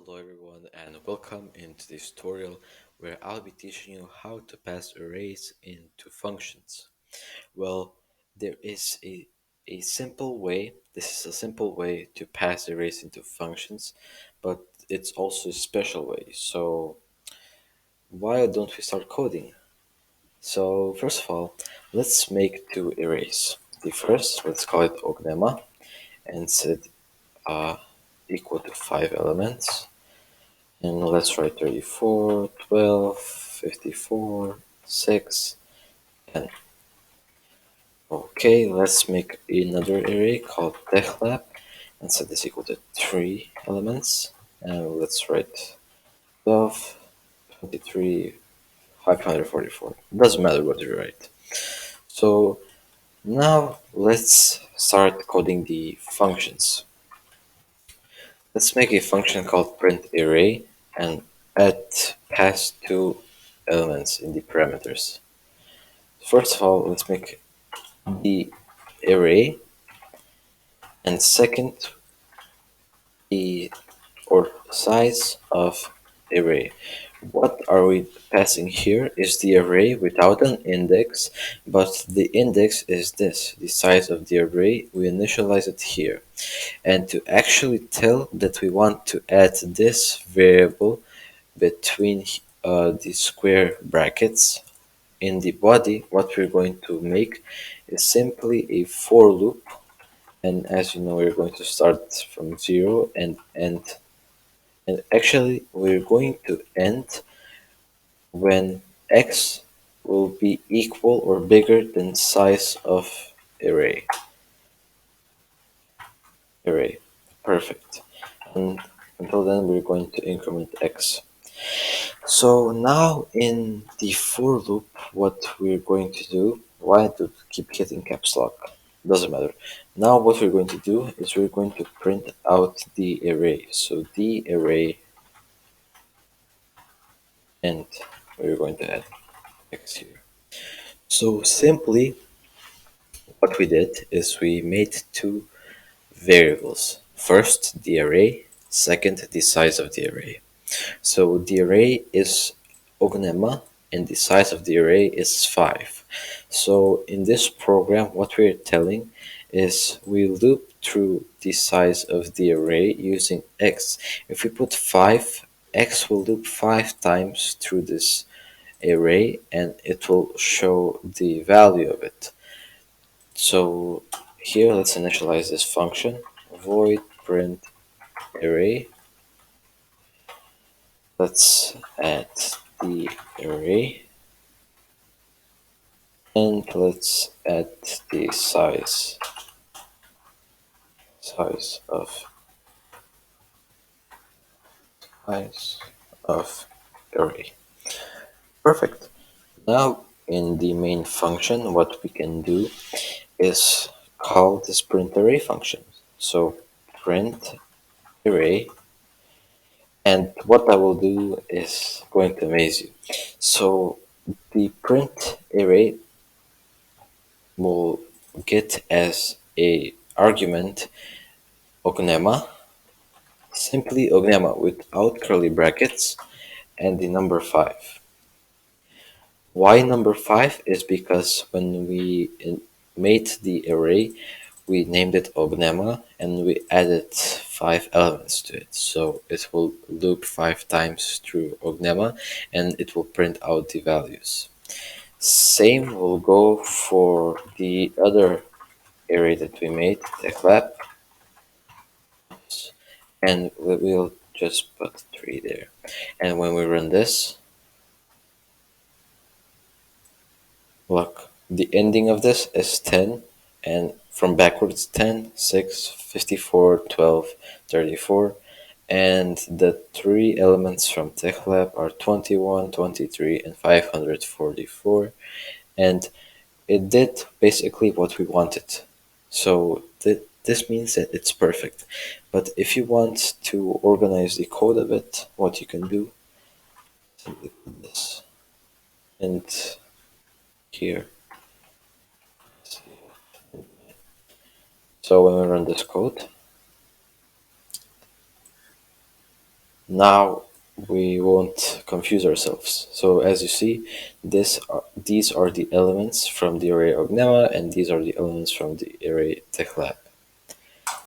Hello everyone and welcome into this tutorial where I'll be teaching you how to pass arrays into functions. Well, there is a simple way, this is a simple way to pass arrays into functions, but it's also a special way. So why don't we start coding? So first of all, let's make two arrays. The first, let's call it Ognema and set equal to 5 elements. And let's write 34, 12, 54, 6, 10. Okay, let's make another array called techlab and set this equal to 3 elements. And let's write 12, 23, 544. Doesn't matter what you write. So now let's start coding the functions. Let's make a function called printArray and add pass two elements in the parameters. First of all, let's make the array, and second, the or size of array. What are we passing here is the array without an index, but the index is this, the size of the array. We initialize it here. And to actually tell that we want to add this variable between the square brackets in the body, what we're going to make is simply a for loop. And as you know, we're going to start from 0 and end. And actually, we're going to end when x will be equal or bigger than size of array. Array. Perfect. And until then, we're going to increment x. So now in the for loop, what we're going to do, why to keep hitting caps lock? Doesn't matter. Now what we're going to do is we're going to print out the array. So the array, and we're going to add x here. So simply what we did is we made two variables. First the array, second the size of the array. So the array is Ognema and the size of the array is 5. So in this program, what we're telling is we loop through the size of the array using x. If we put 5, x will loop 5 times through this array and it will show the value of it. So here let's initialize this function void print array. Let's add the array and let's add the size of size of array. Perfect. Now in the main function, what we can do is call this print array function. So print array, and what I will do is going to amaze you. So the print array will get as a argument Ognema, simply Ognema without curly brackets, and the number 5. Why number 5 is because when we made the array, we named it Ognema and we added 5 elements to it. So it will loop 5 times through Ognema and it will print out the values. Same will go for the other array that we made, techlab, and we will just put 3 there. And when we run this, look, the ending of this is 10, and from backwards 10, 6, 54, 12, 34, and the 3 elements from techlab are 21, 23, and 544, and it did basically what we wanted. So this means that it's perfect. But if you want to organize the code a bit, what you can do, simply put this and here. So when we run this code, Now we won't confuse ourselves. So as you see, these are the elements from the array Ognema, and these are the elements from the array techlab.